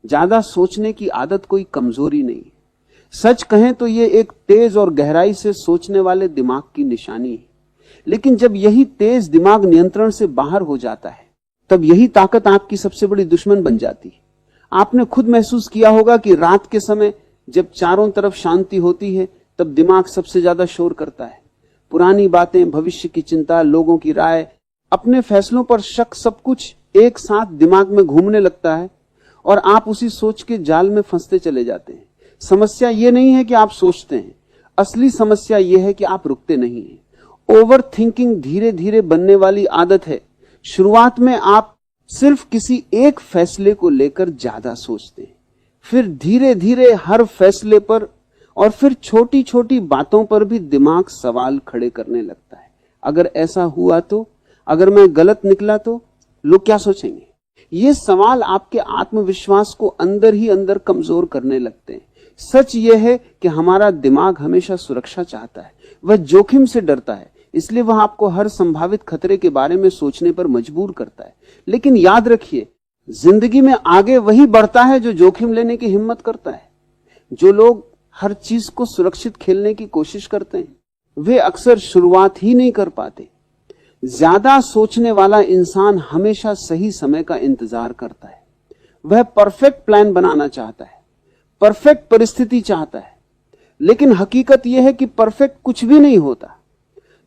ज्यादा सोचने की आदत कोई कमजोरी नहीं। सच कहें तो ये एक तेज और गहराई से सोचने वाले दिमाग की निशानी है। लेकिन जब यही तेज दिमाग नियंत्रण से बाहर हो जाता है, तब यही ताकत आपकी सबसे बड़ी दुश्मन बन जाती है। आपने खुद महसूस किया होगा कि रात के समय जब चारों तरफ शांति होती है, तब दिमाग सबसे ज्यादा शोर करता है। पुरानी बातें, भविष्य की चिंता, लोगों की राय, अपने फैसलों पर शक, सब कुछ एक साथ दिमाग में घूमने लगता है और आप उसी सोच के जाल में फंसते चले जाते हैं। समस्या यह नहीं है कि आप सोचते हैं, असली समस्या यह है कि आप रुकते नहीं हैं। ओवर थिंकिंग धीरे धीरे बनने वाली आदत है। शुरुआत में आप सिर्फ किसी एक फैसले को लेकर ज्यादा सोचते हैं, फिर धीरे धीरे हर फैसले पर और फिर छोटी छोटी बातों पर भी दिमाग सवाल खड़े करने लगता है। अगर ऐसा हुआ तो, अगर मैं गलत निकला तो, लोग क्या सोचेंगे? ये सवाल आपके आत्मविश्वास को अंदर ही अंदर कमजोर करने लगते हैं। सच यह है कि हमारा दिमाग हमेशा सुरक्षा चाहता है, वह जोखिम से डरता है, इसलिए वह आपको हर संभावित खतरे के बारे में सोचने पर मजबूर करता है। लेकिन याद रखिए, जिंदगी में आगे वही बढ़ता है जो जोखिम लेने की हिम्मत करता है। जो लोग हर चीज को सुरक्षित खेलने की कोशिश करते हैं, वे अक्सर शुरुआत ही नहीं कर पाते। ज्यादा सोचने वाला इंसान हमेशा सही समय का इंतजार करता है। वह परफेक्ट प्लान बनाना चाहता है, परफेक्ट परिस्थिति चाहता है। लेकिन हकीकत यह है कि परफेक्ट कुछ भी नहीं होता।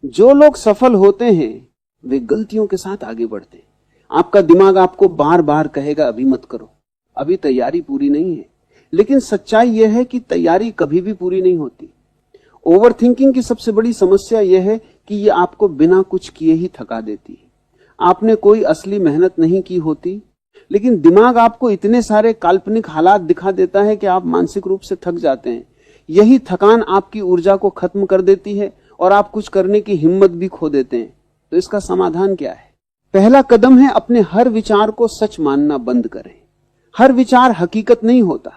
जो लोग सफल होते हैं वे गलतियों के साथ आगे बढ़ते हैं। आपका दिमाग आपको बार बार कहेगा अभी मत करो, अभी तैयारी पूरी नहीं है। लेकिन सच्चाई यह है कि तैयारी कभी भी पूरी नहीं होती। ओवर थिंकिंग की सबसे बड़ी समस्या यह है कि यह आपको बिना कुछ किए ही थका देती है। आपने कोई असली मेहनत नहीं की होती, लेकिन दिमाग आपको इतने सारे काल्पनिक हालात दिखा देता है कि आप मानसिक रूप से थक जाते हैं। यही थकान आपकी ऊर्जा को खत्म कर देती है और आप कुछ करने की हिम्मत भी खो देते हैं। तो इसका समाधान क्या है? पहला कदम है अपने हर विचार को सच मानना बंद करें। हर विचार हकीकत नहीं होता।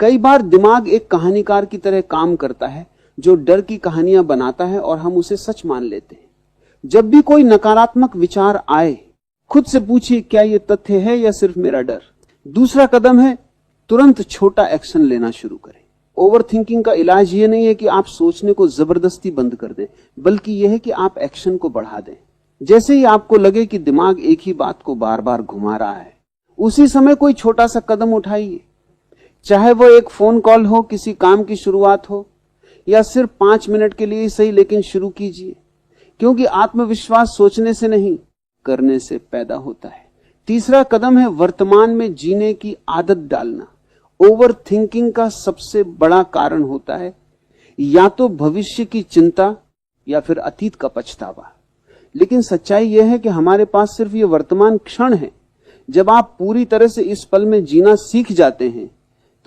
कई बार दिमाग एक कहानीकार की तरह काम करता है जो डर की कहानियां बनाता है और हम उसे सच मान लेते हैं। जब भी कोई नकारात्मक विचार आए, खुद से पूछिए क्या यह तथ्य है या सिर्फ मेरा डर। दूसरा कदम है तुरंत छोटा एक्शन लेना शुरू करें। ओवर थिंकिंग का इलाज यह नहीं है कि आप सोचने को जबरदस्ती बंद कर दें, बल्कि यह है कि आप एक्शन को बढ़ा दें। जैसे ही आपको लगे कि दिमाग एक ही बात को बार बार घुमा रहा है, उसी समय कोई छोटा सा कदम उठाइए। चाहे वो एक फोन कॉल हो, किसी काम की शुरुआत हो, या सिर्फ 5 मिनट के लिए सही, लेकिन शुरू कीजिए। क्योंकि आत्मविश्वास सोचने से नहीं, करने से पैदा होता है। तीसरा कदम है वर्तमान में जीने की आदत डालना। ओवर थिंकिंग का सबसे बड़ा कारण होता है या तो भविष्य की चिंता या फिर अतीत का पछतावा। लेकिन सच्चाई यह है कि हमारे पास सिर्फ ये वर्तमान क्षण है। जब आप पूरी तरह से इस पल में जीना सीख जाते हैं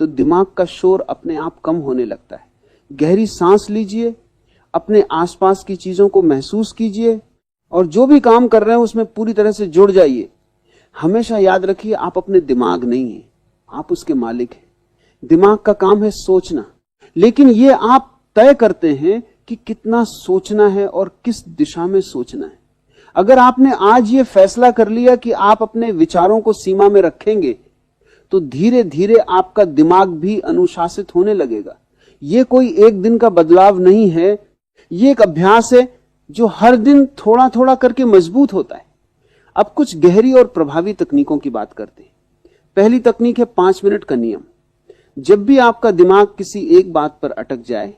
तो दिमाग का शोर अपने आप कम होने लगता है। गहरी सांस लीजिए, अपने आसपास की चीजों को महसूस कीजिए और जो भी काम कर रहे हैं उसमें पूरी तरह से जुड़ जाइए। हमेशा याद रखिए, आप अपने दिमाग नहीं हैं, आप उसके मालिक हैं। दिमाग का काम है सोचना, लेकिन ये आप तय करते हैं कि कितना सोचना है और किस दिशा में सोचना है। अगर आपने आज ये फैसला कर लिया कि आप अपने विचारों को सीमा में रखेंगे, तो धीरे धीरे आपका दिमाग भी अनुशासित होने लगेगा। ये कोई एक दिन का बदलाव नहीं है, ये एक अभ्यास है जो हर दिन थोड़ा थोड़ा करके मजबूत होता है। अब कुछ गहरी और प्रभावी तकनीकों की बात करते हैं। पहली तकनीक है 5 मिनट का नियम। जब भी आपका दिमाग किसी एक बात पर अटक जाए,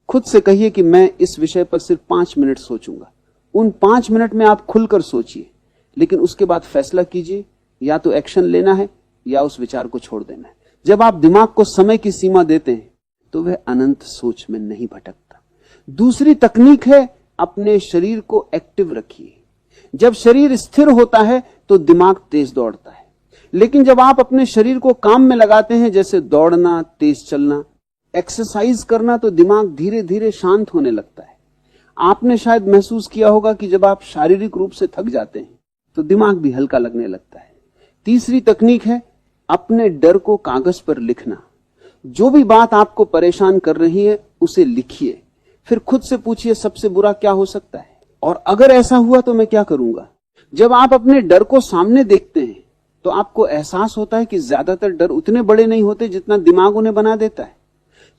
खुद से कहिए कि मैं इस विषय पर सिर्फ 5 मिनट सोचूंगा। उन 5 मिनट में आप खुलकर सोचिए, लेकिन उसके बाद फैसला कीजिए, या तो एक्शन लेना है या उस विचार को छोड़ देना है। जब आप दिमाग को समय की सीमा देते हैं तो वह अनंत सोच में नहीं भटकता। दूसरी तकनीक है अपने शरीर को एक्टिव रखिए। जब शरीर स्थिर होता है तो दिमाग तेज दौड़ता है, लेकिन जब आप अपने शरीर को काम में लगाते हैं, जैसे दौड़ना, तेज चलना, एक्सरसाइज करना, तो दिमाग धीरे धीरे शांत होने लगता है। आपने शायद महसूस किया होगा कि जब आप शारीरिक रूप से थक जाते हैं तो दिमाग भी हल्का लगने लगता है। तीसरी तकनीक है अपने डर को कागज पर लिखना। जो भी बात आपको परेशान कर रही है उसे लिखिए, फिर खुद से पूछिए सबसे बुरा क्या हो सकता है और अगर ऐसा हुआ तो मैं क्या करूंगा। जब आप अपने डर को सामने देखते हैं तो आपको एहसास होता है कि ज्यादातर डर उतने बड़े नहीं होते जितना दिमाग उन्हें बना देता है।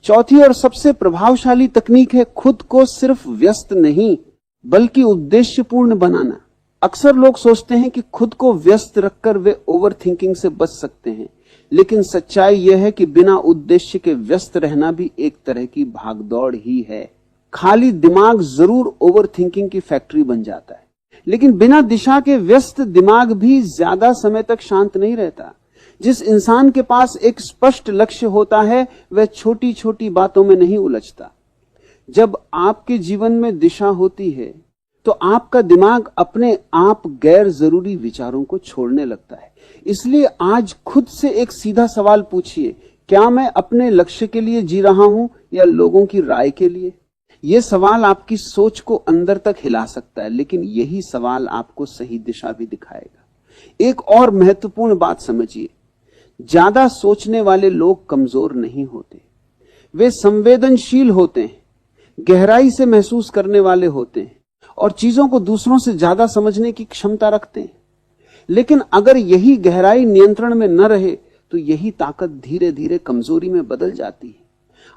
चौथी और सबसे प्रभावशाली तकनीक है खुद को सिर्फ व्यस्त नहीं बल्कि उद्देश्यपूर्ण बनाना। अक्सर लोग सोचते हैं कि खुद को व्यस्त रखकर वे ओवर थिंकिंग से बच सकते हैं, लेकिन सच्चाई यह है कि बिना उद्देश्य के व्यस्त रहना भी एक तरह की भागदौड़ ही है। खाली दिमाग जरूर ओवर थिंकिंग की फैक्ट्री बन जाता है, लेकिन बिना दिशा के व्यस्त दिमाग भी ज्यादा समय तक शांत नहीं रहता। जिस इंसान के पास एक स्पष्ट लक्ष्य होता है वह छोटी छोटी बातों में नहीं उलझता। जब आपके जीवन में दिशा होती है तो आपका दिमाग अपने आप गैर जरूरी विचारों को छोड़ने लगता है। इसलिए आज खुद से एक सीधा सवाल पूछिए, क्या मैं अपने लक्ष्य के लिए जी रहा हूं या लोगों की राय के लिए? यह सवाल आपकी सोच को अंदर तक हिला सकता है, लेकिन यही सवाल आपको सही दिशा भी दिखाएगा। एक और महत्वपूर्ण बात समझिए, ज्यादा सोचने वाले लोग कमजोर नहीं होते, वे संवेदनशील होते हैं, गहराई से महसूस करने वाले होते हैं और चीजों को दूसरों से ज्यादा समझने की क्षमता रखते हैं। लेकिन अगर यही गहराई नियंत्रण में न रहे तो यही ताकत धीरे धीरे कमजोरी में बदल जाती है।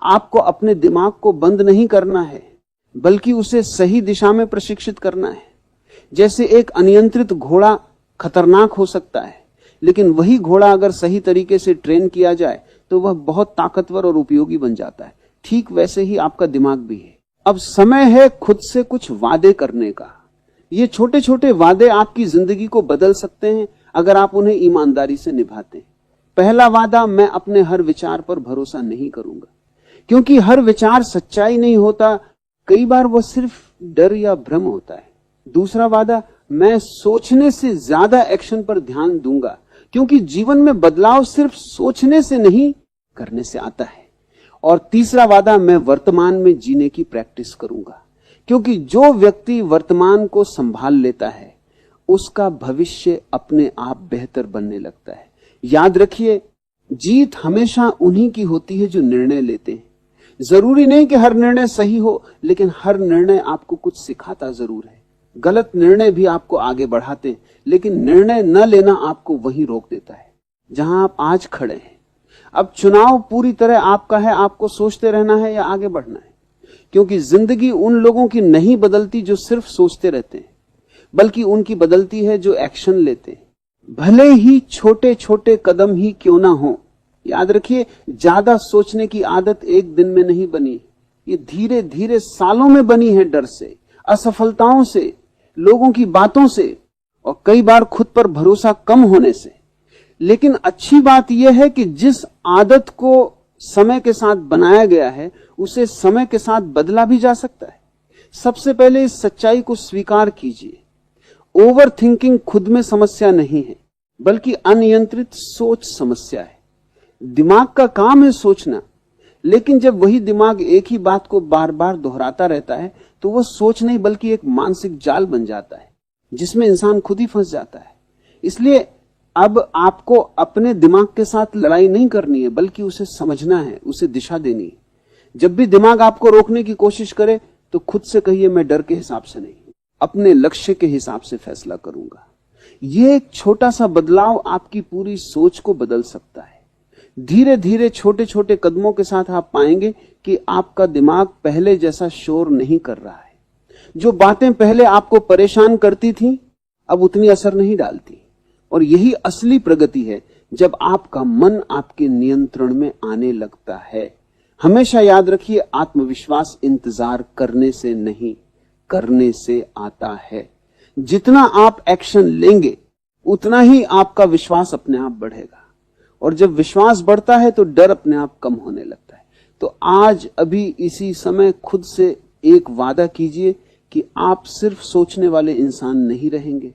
आपको अपने दिमाग को बंद नहीं करना है, बल्कि उसे सही दिशा में प्रशिक्षित करना है। जैसे एक अनियंत्रित घोड़ा खतरनाक हो सकता है, लेकिन वही घोड़ा अगर सही तरीके से ट्रेन किया जाए तो वह बहुत ताकतवर और उपयोगी बन जाता है। ठीक वैसे ही आपका दिमाग भी है। अब समय है खुद से कुछ वादे करने का। ये छोटे छोटे वादे आपकी जिंदगी को बदल सकते हैं अगर आप उन्हें ईमानदारी से निभाते हैं। पहला वादा, मैं अपने हर विचार पर भरोसा नहीं करूंगा, क्योंकि हर विचार सच्चाई नहीं होता, कई बार वह सिर्फ डर या भ्रम होता है। दूसरा वादा, मैं सोचने से ज्यादा एक्शन पर ध्यान दूंगा, क्योंकि जीवन में बदलाव सिर्फ सोचने से नहीं करने से आता है। और तीसरा वादा, मैं वर्तमान में जीने की प्रैक्टिस करूंगा, क्योंकि जो व्यक्ति वर्तमान को संभाल लेता है उसका भविष्य अपने आप बेहतर बनने लगता है। याद रखिए, जीत हमेशा उन्हीं की होती है जो निर्णय लेते हैं। जरूरी नहीं कि हर निर्णय सही हो, लेकिन हर निर्णय आपको कुछ सिखाता जरूर है। गलत निर्णय भी आपको आगे बढ़ाते हैं, लेकिन निर्णय न लेना आपको वहीं रोक देता है जहां आप आज खड़े हैं। अब चुनाव पूरी तरह आपका है, आपको सोचते रहना है या आगे बढ़ना है, क्योंकि जिंदगी उन लोगों की नहीं बदलती जो सिर्फ सोचते रहते हैं, बल्कि उनकी बदलती है जो एक्शन लेते हैं, भले ही छोटे छोटे कदम ही क्यों ना हो। याद रखिए, ज्यादा सोचने की आदत एक दिन में नहीं बनी, ये धीरे धीरे सालों में बनी है, डर से, असफलताओं से, लोगों की बातों से और कई बार खुद पर भरोसा कम होने से। लेकिन अच्छी बात यह है कि जिस आदत को समय के साथ बनाया गया है उसे समय के साथ बदला भी जा सकता है। सबसे पहले इस सच्चाई को स्वीकार कीजिए, ओवर थिंकिंग खुद में समस्या नहीं है, बल्कि अनियंत्रित सोच समस्या है। दिमाग का काम है सोचना, लेकिन जब वही दिमाग एक ही बात को बार बार दोहराता रहता है तो वह सोच नहीं बल्कि एक मानसिक जाल बन जाता है, जिसमें इंसान खुद ही फंस जाता है। इसलिए अब आपको अपने दिमाग के साथ लड़ाई नहीं करनी है, बल्कि उसे समझना है, उसे दिशा देनी है। जब भी दिमाग आपको रोकने की कोशिश करे तो खुद से कहिए, मैं डर के हिसाब से नहीं, अपने लक्ष्य के हिसाब से फैसला करूंगा। यह एक छोटा सा बदलाव आपकी पूरी सोच को बदल सकता है। धीरे धीरे छोटे छोटे कदमों के साथ आप पाएंगे कि आपका दिमाग पहले जैसा शोर नहीं कर रहा है। जो बातें पहले आपको परेशान करती थीं, अब उतनी असर नहीं डालती। और यही असली प्रगति है, जब आपका मन आपके नियंत्रण में आने लगता है। हमेशा याद रखिए, आत्मविश्वास इंतजार करने से नहीं, करने से आता है। जितना आप एक्शन लेंगे उतना ही आपका विश्वास अपने आप बढ़ेगा, और जब विश्वास बढ़ता है तो डर अपने आप कम होने लगता है। तो आज अभी इसी समय खुद से एक वादा कीजिए कि आप सिर्फ सोचने वाले इंसान नहीं रहेंगे,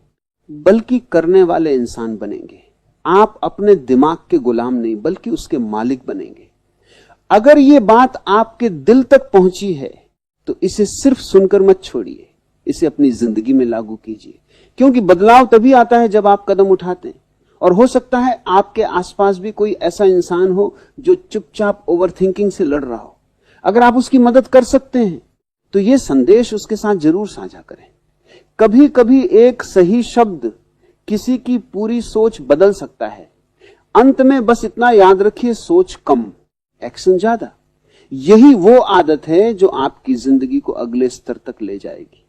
बल्कि करने वाले इंसान बनेंगे। आप अपने दिमाग के गुलाम नहीं, बल्कि उसके मालिक बनेंगे। अगर ये बात आपके दिल तक पहुंची है तो इसे सिर्फ सुनकर मत छोड़िए, इसे अपनी जिंदगी में लागू कीजिए, क्योंकि बदलाव तभी आता है जब आप कदम उठाते हैं। और हो सकता है आपके आसपास भी कोई ऐसा इंसान हो जो चुपचाप ओवरथिंकिंग से लड़ रहा हो। अगर आप उसकी मदद कर सकते हैं तो यह संदेश उसके साथ जरूर साझा करें। कभी कभी एक सही शब्द किसी की पूरी सोच बदल सकता है। अंत में बस इतना याद रखिए, सोच कम, एक्शन ज्यादा। यही वो आदत है जो आपकी जिंदगी को अगले स्तर तक ले जाएगी।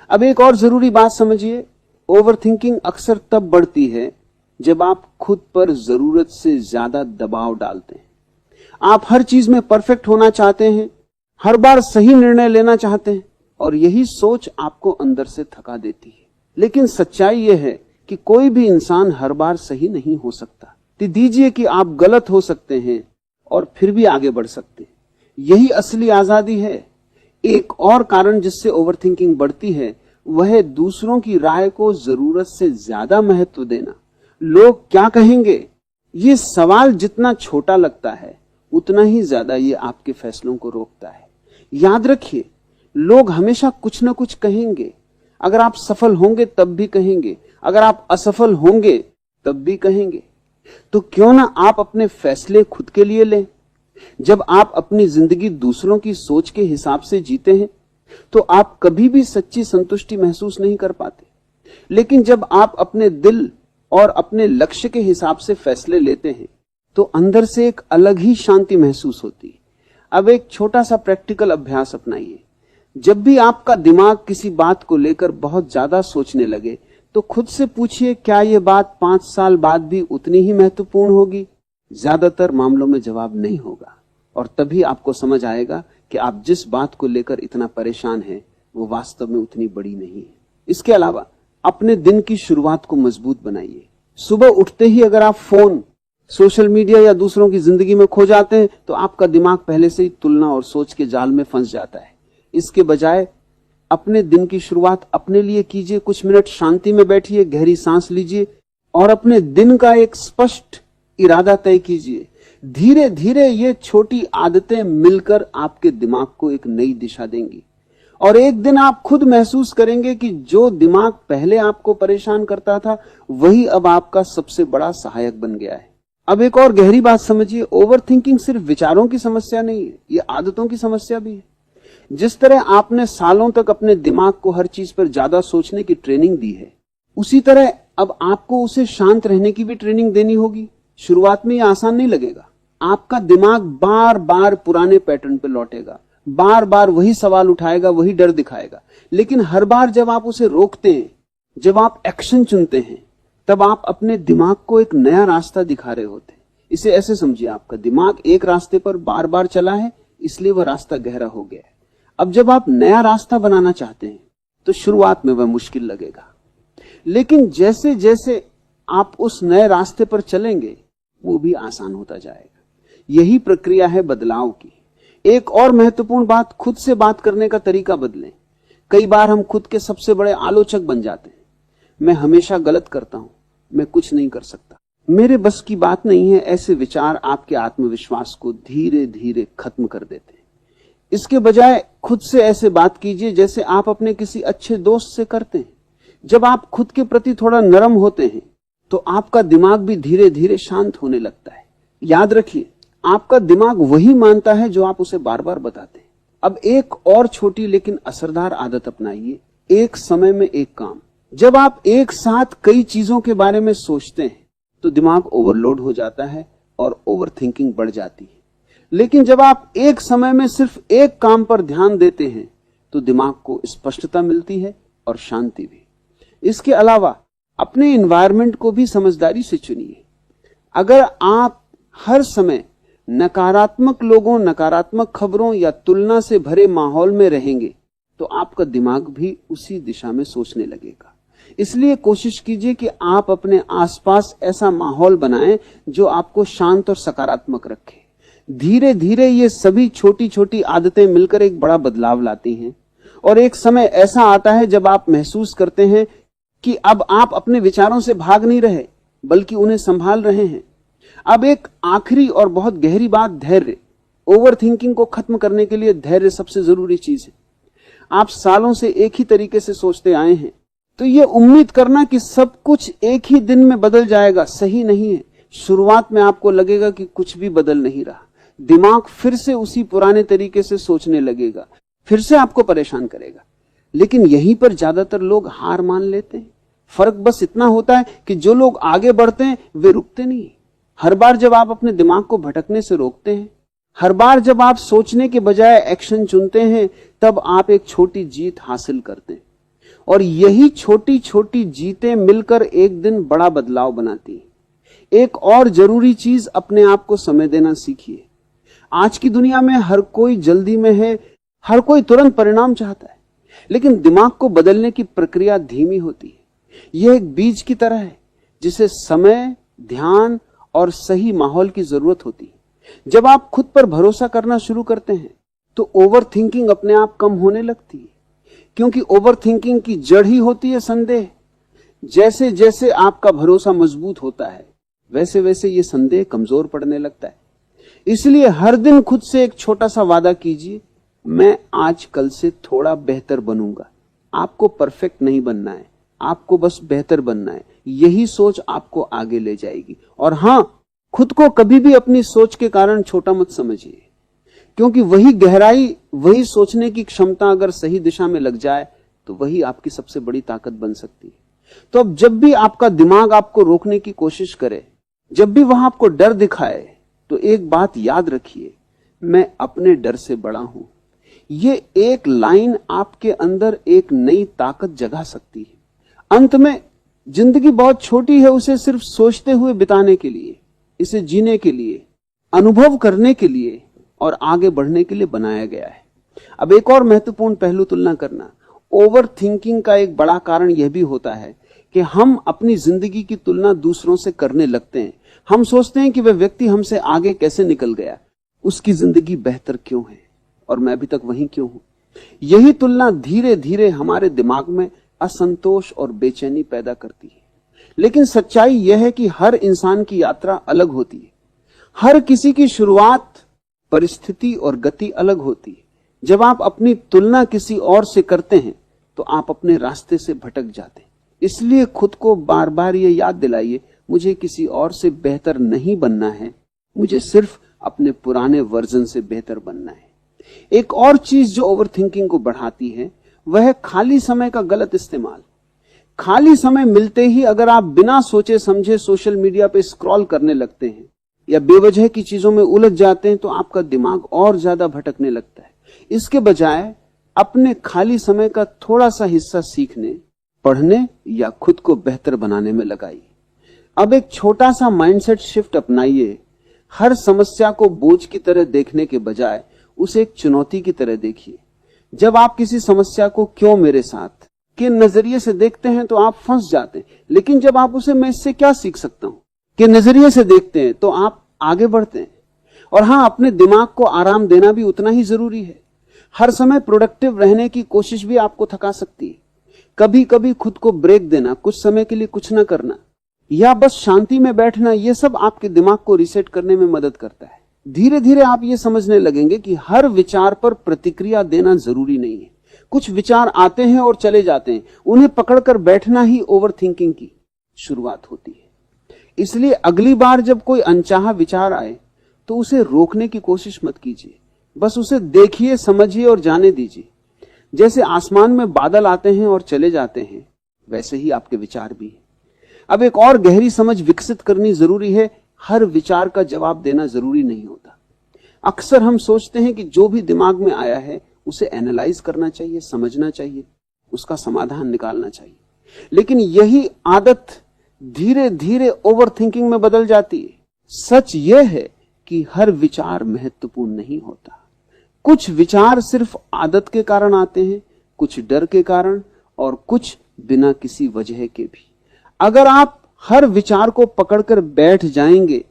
अब एक और जरूरी बात समझिए, ओवरथिंकिंग अक्सर तब बढ़ती है जब आप खुद पर जरूरत से ज्यादा दबाव डालते हैं। आप हर चीज में परफेक्ट होना चाहते हैं, हर बार सही निर्णय लेना चाहते हैं, और यही सोच आपको अंदर से थका देती है। लेकिन सच्चाई यह है कि कोई भी इंसान हर बार सही नहीं हो सकता। दीजिए कि आप गलत हो सकते हैं और फिर भी आगे बढ़ सकते हैं। यही असली आजादी है। एक और कारण जिससे ओवरथिंकिंग बढ़ती है वह है दूसरों की राय को जरूरत से ज्यादा महत्व देना। लोग क्या कहेंगे, ये सवाल जितना छोटा लगता है उतना ही ज्यादा ये आपके फैसलों को रोकता है। याद रखिए, लोग हमेशा कुछ ना कुछ कहेंगे। अगर आप सफल होंगे तब भी कहेंगे, अगर आप असफल होंगे तब भी कहेंगे। तो क्यों ना आप अपने फैसले खुद के लिए लें। जब आप अपनी जिंदगी दूसरों की सोच के हिसाब से जीते हैं तो आप कभी भी सच्ची संतुष्टि महसूस नहीं कर पाते। लेकिन जब आप अपने दिल और अपने लक्ष्य के हिसाब से फैसले लेते हैं तो अंदर से एक अलग ही शांति महसूस होती है। अब एक छोटा सा प्रैक्टिकल अभ्यास अपनाइए। जब भी आपका दिमाग किसी बात को लेकर बहुत ज्यादा सोचने लगे तो खुद से पूछिए, क्या यह बात 5 साल बाद भी उतनी ही महत्वपूर्ण होगी? ज्यादातर मामलों में जवाब नहीं होगा, और तभी आपको समझ आएगा कि आप जिस बात को लेकर इतना परेशान हैं वो वास्तव में उतनी बड़ी नहीं है। इसके अलावा अपने दिन की शुरुआत को मजबूत बनाइए। सुबह उठते ही अगर आप फोन, सोशल मीडिया या दूसरों की जिंदगी में खो जाते हैं तो आपका दिमाग पहले से ही तुलना और सोच के जाल में फंस जाता है। इसके बजाय अपने दिन की शुरुआत अपने लिए कीजिए। कुछ मिनट शांति में बैठिए, गहरी सांस लीजिए और अपने दिन का एक स्पष्ट इरादा तय कीजिए। धीरे धीरे ये छोटी आदतें मिलकर आपके दिमाग को एक नई दिशा देंगी, और एक दिन आप खुद महसूस करेंगे कि जो दिमाग पहले आपको परेशान करता था वही अब आपका सबसे बड़ा सहायक बन गया है। अब एक और गहरी बात समझिए, ओवरथिंकिंग सिर्फ विचारों की समस्या नहीं है, ये आदतों की समस्या भी है। जिस तरह आपने सालों तक अपने दिमाग को हर चीज पर ज्यादा सोचने की ट्रेनिंग दी है, उसी तरह अब आपको उसे शांत रहने की भी ट्रेनिंग देनी होगी। शुरुआत में यह आसान नहीं लगेगा। आपका दिमाग बार बार पुराने पैटर्न पर लौटेगा, बार बार वही सवाल उठाएगा, वही डर दिखाएगा। लेकिन हर बार जब आप उसे रोकते हैं, जब आप एक्शन चुनते हैं, तब आप अपने दिमाग को एक नया रास्ता दिखा रहे होते हैं। इसे ऐसे समझिए, आपका दिमाग एक रास्ते पर बार बार चला है, इसलिए वह रास्ता गहरा हो गया है। अब जब आप नया रास्ता बनाना चाहते हैं तो शुरुआत में वह मुश्किल लगेगा, लेकिन जैसे जैसे आप उस नए रास्ते पर चलेंगे वो भी आसान होता जाएगा। यही प्रक्रिया है बदलाव की। एक और महत्वपूर्ण बात, खुद से बात करने का तरीका बदलें। कई बार हम खुद के सबसे बड़े आलोचक बन जाते हैं। मैं हमेशा गलत करता हूं, मैं कुछ नहीं कर सकता, मेरे बस की बात नहीं है। ऐसे विचार आपके आत्मविश्वास को धीरे धीरे खत्म कर देते हैं। इसके बजाय खुद से ऐसे बात कीजिए जैसे आप अपने किसी अच्छे दोस्त से करते हैं। जब आप खुद के प्रति थोड़ा नरम होते हैं तो आपका दिमाग भी धीरे धीरे शांत होने लगता है। याद रखिए, आपका दिमाग वही मानता है जो आप उसे बार बार बताते हैं। अब एक और छोटी लेकिन असरदार आदत अपनाइए, एक समय में एक काम। जब आप एक साथ कई चीजों के बारे में सोचते हैं तो दिमाग ओवरलोड हो जाता है और ओवरथिंकिंग बढ़ जाती है। लेकिन जब आप एक समय में सिर्फ एक काम पर ध्यान देते हैं तो दिमाग को स्पष्टता मिलती है और शांति भी। इसके अलावा अपने एनवायरनमेंट को भी समझदारी से चुनिए। अगर आप हर समय नकारात्मक लोगों, नकारात्मक खबरों या तुलना से भरे माहौल में रहेंगे तो आपका दिमाग भी उसी दिशा में सोचने लगेगा। इसलिए कोशिश कीजिए कि आप अपने आसपास ऐसा माहौल बनाएं जो आपको शांत और सकारात्मक रखे। धीरे धीरे ये सभी छोटी छोटी आदतें मिलकर एक बड़ा बदलाव लाती हैं, और एक समय ऐसा आता है जब आप महसूस करते हैं कि अब आप अपने विचारों से भाग नहीं रहे बल्कि उन्हें संभाल रहे हैं। अब एक आखिरी और बहुत गहरी बात, धैर्य। ओवरथिंकिंग को खत्म करने के लिए धैर्य सबसे जरूरी चीज है। आप सालों से एक ही तरीके से सोचते आए हैं तो ये उम्मीद करना कि सब कुछ एक ही दिन में बदल जाएगा सही नहीं है। शुरुआत में आपको लगेगा कि कुछ भी बदल नहीं रहा, दिमाग फिर से उसी पुराने तरीके से सोचने लगेगा, फिर से आपको परेशान करेगा। लेकिन यहीं पर ज्यादातर लोग हार मान लेते हैं, फर्क बस इतना होता है कि जो लोग आगे बढ़ते हैं वे रुकते नहीं। हर बार जब आप अपने दिमाग को भटकने से रोकते हैं, हर बार जब आप सोचने के बजाय एक्शन चुनते हैं, तब आप एक छोटी जीत हासिल करते हैं। और यही छोटी छोटी जीतें मिलकर एक दिन बड़ा बदलाव बनाती हैं। एक और जरूरी चीज, अपने आप को समय देना सीखिए। आज की दुनिया में हर कोई जल्दी में है, हर कोई तुरंत परिणाम चाहता है, लेकिन दिमाग को बदलने की प्रक्रिया धीमी होती है। यह एक बीज की तरह है जिसे समय, ध्यान और सही माहौल की जरूरत होती है। जब आप खुद पर भरोसा करना शुरू करते हैं तो ओवर थिंकिंग अपने आप कम होने लगती है, क्योंकि ओवर थिंकिंग की जड़ ही होती है संदेह। जैसे जैसे आपका भरोसा मजबूत होता है, वैसे वैसे ये संदेह कमजोर पड़ने लगता है। इसलिए हर दिन खुद से एक छोटा सा वादा कीजिए, मैं आज कल से थोड़ा बेहतर बनूंगा। आपको परफेक्ट नहीं बनना है, आपको बस बेहतर बनना है। यही सोच आपको आगे ले जाएगी। और हां, खुद को कभी भी अपनी सोच के कारण छोटा मत समझिए, क्योंकि वही गहराई, वही सोचने की क्षमता अगर सही दिशा में लग जाए तो वही आपकी सबसे बड़ी ताकत बन सकती है। तो अब जब भी आपका दिमाग आपको रोकने की कोशिश करे, जब भी वहां आपको डर दिखाए, तो एक बात याद रखिए, मैं अपने डर से बड़ा हूं। ये एक लाइन आपके अंदर एक नई ताकत जगा सकती है। अंत में जिंदगी बहुत छोटी है, उसे सिर्फ सोचते हुए बिताने के लिए, इसे जीने के लिए, अनुभव करने के लिए और आगे बढ़ने के लिए बनाया गया है। अब एक और महत्वपूर्ण पहलू तुलना करना। ओवर थिंकिंग का एक बड़ा कारण यह भी होता है कि हम अपनी जिंदगी की तुलना दूसरों से करने लगते हैं। हम सोचते हैं कि वह व्यक्ति हमसे आगे कैसे निकल गया, उसकी जिंदगी बेहतर क्यों है और मैं अभी तक वहीं क्यों हूं। यही तुलना धीरे धीरे हमारे दिमाग में असंतोष और बेचैनी पैदा करती है। लेकिन सच्चाई यह है कि हर इंसान की यात्रा अलग होती है। हर किसी की शुरुआत, परिस्थिति और गति अलग होती है। जब आप अपनी तुलना किसी और से करते हैं तो आप अपने रास्ते से भटक जाते हैं। इसलिए खुद को बार बार ये याद दिलाइए, मुझे किसी और से बेहतर नहीं बनना है, मुझे सिर्फ अपने पुराने वर्जन से बेहतर बनना है। एक और चीज जो ओवर थिंकिंग को बढ़ाती है वह है खाली समय का गलत इस्तेमाल। खाली समय मिलते ही अगर आप बिना सोचे समझे सोशल मीडिया पे स्क्रॉल करने लगते हैं या बेवजह की चीजों में उलझ जाते हैं तो आपका दिमाग और ज्यादा भटकने लगता है। इसके बजाय अपने खाली समय का थोड़ा सा हिस्सा सीखने, पढ़ने या खुद को बेहतर बनाने में लगाइए। अब एक छोटा सा माइंडसेट शिफ्ट अपनाइए। हर समस्या को बोझ की तरह देखने के बजाय उसे एक चुनौती की तरह देखिए। जब आप किसी समस्या को क्यों मेरे साथ के नजरिए से देखते हैं तो आप फंस जाते हैं, लेकिन जब आप उसे मैं इससे क्या सीख सकता हूं के नजरिए से देखते हैं तो आप आगे बढ़ते हैं। और हां, अपने दिमाग को आराम देना भी उतना ही जरूरी है। हर समय प्रोडक्टिव रहने की कोशिश भी आपको थका सकती है। कभी कभी खुद को ब्रेक देना, कुछ समय के लिए कुछ न करना या बस शांति में बैठना, यह सब आपके दिमाग को रिसेट करने में मदद करता है। धीरे धीरे आप ये समझने लगेंगे कि हर विचार पर प्रतिक्रिया देना जरूरी नहीं है। कुछ विचार आते हैं और चले जाते हैं, उन्हें पकड़कर बैठना ही ओवर थिंकिंग की शुरुआत होती है। इसलिए अगली बार जब कोई अनचाहा विचार आए तो उसे रोकने की कोशिश मत कीजिए, बस उसे देखिए, समझिए और जाने दीजिए। जैसे आसमान में बादल आते हैं और चले जाते हैं, वैसे ही आपके विचार भी हैं। अब एक और गहरी समझ विकसित करनी जरूरी है, हर विचार का जवाब देना जरूरी नहीं होता। अक्सर हम सोचते हैं कि जो भी दिमाग में आया है उसे एनालाइज करना चाहिए, समझना चाहिए, उसका समाधान निकालना चाहिए। लेकिन यही आदत धीरे धीरे ओवर थिंकिंग में बदल जाती है। सच यह है कि हर विचार महत्वपूर्ण नहीं होता। कुछ विचार सिर्फ आदत के कारण आते हैं, कुछ डर के कारण और कुछ बिना किसी वजह के भी। अगर आप हर विचार को पकड़कर बैठ जाएंगे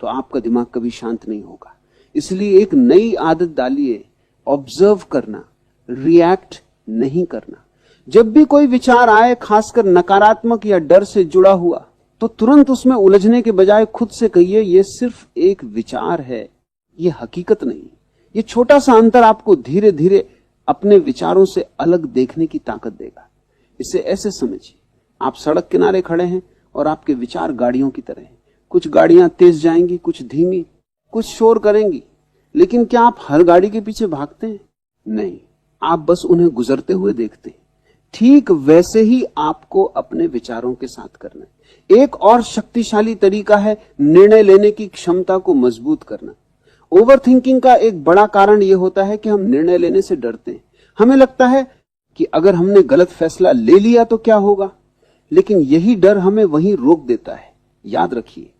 तो आपका दिमाग कभी शांत नहीं होगा। इसलिए एक नई आदत डालिए, ऑब्जर्व करना, रिएक्ट नहीं करना। जब भी कोई विचार आए, खासकर नकारात्मक या डर से जुड़ा हुआ, तो तुरंत उसमें उलझने के बजाय खुद से कहिए, यह सिर्फ एक विचार है, यह हकीकत नहीं। यह छोटा सा अंतर आपको धीरे धीरे अपने विचारों से अलग देखने की ताकत देगा। इसे ऐसे समझिए, आप सड़क किनारे खड़े हैं और आपके विचार गाड़ियों की तरह हैं। कुछ गाड़ियां तेज जाएंगी, कुछ धीमी, कुछ शोर करेंगी, लेकिन क्या आप हर गाड़ी के पीछे भागते हैं? नहीं, आप बस उन्हें गुजरते हुए देखते हैं। ठीक वैसे ही आपको अपने विचारों के साथ करना है। एक और शक्तिशाली तरीका है निर्णय लेने की क्षमता को मजबूत करना। ओवरथिंकिंग का एक बड़ा कारण यह होता है कि हम निर्णय लेने से डरते हैं। हमें लगता है कि अगर हमने गलत फैसला ले लिया तो क्या होगा, लेकिन यही डर हमें वहीं रोक देता है। याद रखिए,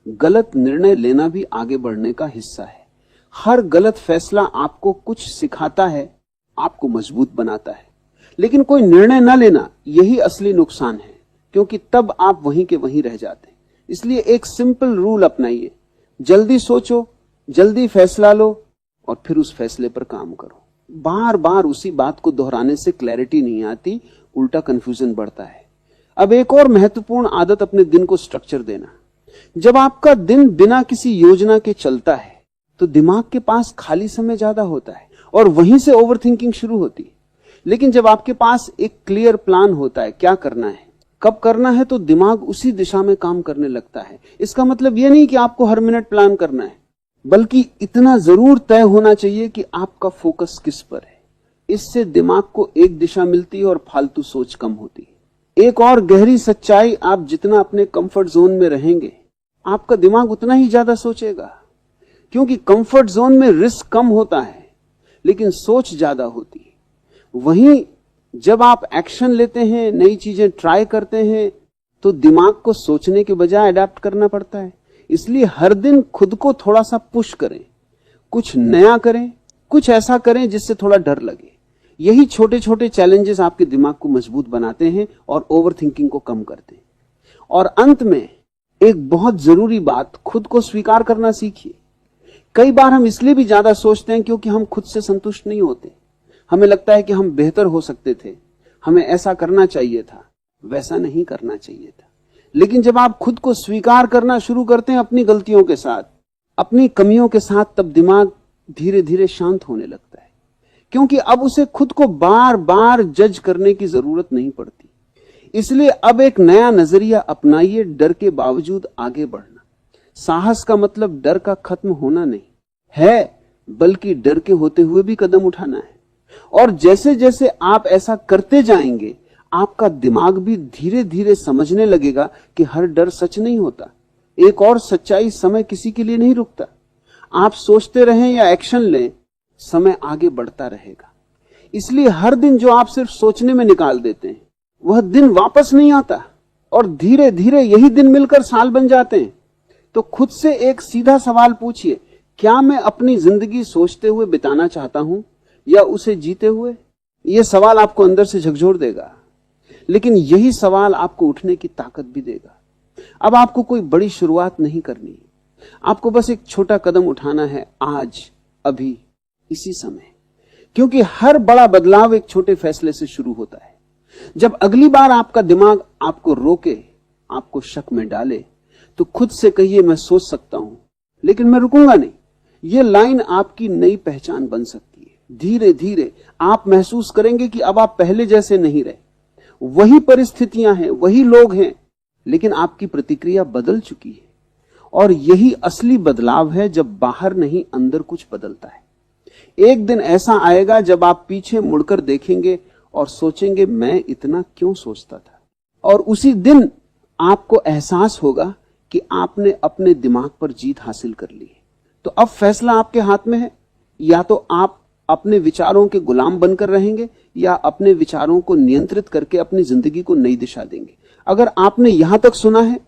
गलत निर्णय लेना भी आगे बढ़ने का हिस्सा है। हर गलत फैसला आपको कुछ सिखाता है, आपको मजबूत बनाता है। लेकिन कोई निर्णय न लेना, यही असली नुकसान है, क्योंकि तब आप वहीं के वहीं रह जाते हैं। इसलिए एक सिंपल रूल अपनाइए, जल्दी सोचो, जल्दी फैसला लो और फिर उस फैसले पर काम करो। बार बार उसी बात को दोहराने से क्लैरिटी नहीं आती, उल्टा कंफ्यूजन बढ़ता है। अब एक और महत्वपूर्ण आदत, अपने दिन को स्ट्रक्चर देना। जब आपका दिन बिना किसी योजना के चलता है तो दिमाग के पास खाली समय ज्यादा होता है और वहीं से ओवरथिंकिंग शुरू होती है। लेकिन जब आपके पास एक क्लियर प्लान होता है, क्या करना है, कब करना है, तो दिमाग उसी दिशा में काम करने लगता है। इसका मतलब यह नहीं कि आपको हर मिनट प्लान करना है, बल्कि इतना जरूर तय होना चाहिए कि आपका फोकस किस पर है। इससे दिमाग को एक दिशा मिलती है और फालतू सोच कम होती है। एक और गहरी सच्चाई, आप जितना अपने कंफर्ट जोन में रहेंगे, आपका दिमाग उतना ही ज्यादा सोचेगा, क्योंकि कंफर्ट जोन में रिस्क कम होता है लेकिन सोच ज्यादा होती है। वहीं जब आप एक्शन लेते हैं, नई चीजें ट्राई करते हैं, तो दिमाग को सोचने के बजाय अडैप्ट करना पड़ता है। इसलिए हर दिन खुद को थोड़ा सा पुश करें, कुछ नया करें, कुछ ऐसा करें जिससे थोड़ा डर लगे। यही छोटे छोटे चैलेंजेस आपके दिमाग को मजबूत बनाते हैं और ओवरथिंकिंग को कम करते हैं। और अंत में एक बहुत जरूरी बात, खुद को स्वीकार करना सीखिए। कई बार हम इसलिए भी ज्यादा सोचते हैं क्योंकि हम खुद से संतुष्ट नहीं होते। हमें लगता है कि हम बेहतर हो सकते थे, हमें ऐसा करना चाहिए था, वैसा नहीं करना चाहिए था। लेकिन जब आप खुद को स्वीकार करना शुरू करते हैं अपनी गलतियों के साथ, अपनी कमियों के साथ, तब दिमाग धीरे धीरे शांत होने लगता है, क्योंकि अब उसे खुद को बार बार जज करने की जरूरत नहीं पड़ती। इसलिए अब एक नया नजरिया अपनाइए, डर के बावजूद आगे बढ़ना। साहस का मतलब डर का खत्म होना नहीं है, बल्कि डर के होते हुए भी कदम उठाना है। और जैसे जैसे आप ऐसा करते जाएंगे, आपका दिमाग भी धीरे धीरे समझने लगेगा कि हर डर सच नहीं होता। एक और सच्चाई, समय किसी के लिए नहीं रुकता। आप सोचते रहें या एक्शन लें, समय आगे बढ़ता रहेगा। इसलिए हर दिन जो आप सिर्फ सोचने में निकाल देते हैं, वह दिन वापस नहीं आता और धीरे धीरे यही दिन मिलकर साल बन जाते हैं। तो खुद से एक सीधा सवाल पूछिए, क्या मैं अपनी जिंदगी सोचते हुए बिताना चाहता हूं या उसे जीते हुए? यह सवाल आपको अंदर से झकझोर देगा, लेकिन यही सवाल आपको उठने की ताकत भी देगा। अब आपको कोई बड़ी शुरुआत नहीं करनी, आपको बस एक छोटा कदम उठाना है, आज, अभी, इसी समय। क्योंकि हर बड़ा बदलाव एक छोटे फैसले से शुरू होता है। जब अगली बार आपका दिमाग आपको रोके, आपको शक में डाले, तो खुद से कहिए, मैं सोच सकता हूं लेकिन मैं रुकूंगा नहीं। यह लाइन आपकी नई पहचान बन सकती है। धीरे धीरे आप महसूस करेंगे कि अब आप पहले जैसे नहीं रहे। वही परिस्थितियां हैं, वही लोग हैं, लेकिन आपकी प्रतिक्रिया बदल चुकी है। और यही असली बदलाव है, जब बाहर नहीं अंदर कुछ बदलता है। एक दिन ऐसा आएगा जब आप पीछे मुड़कर देखेंगे और सोचेंगे, मैं इतना क्यों सोचता था। और उसी दिन आपको एहसास होगा कि आपने अपने दिमाग पर जीत हासिल कर ली है। तो अब फैसला आपके हाथ में है, या तो आप अपने विचारों के गुलाम बनकर रहेंगे या अपने विचारों को नियंत्रित करके अपनी जिंदगी को नई दिशा देंगे। अगर आपने यहां तक सुना है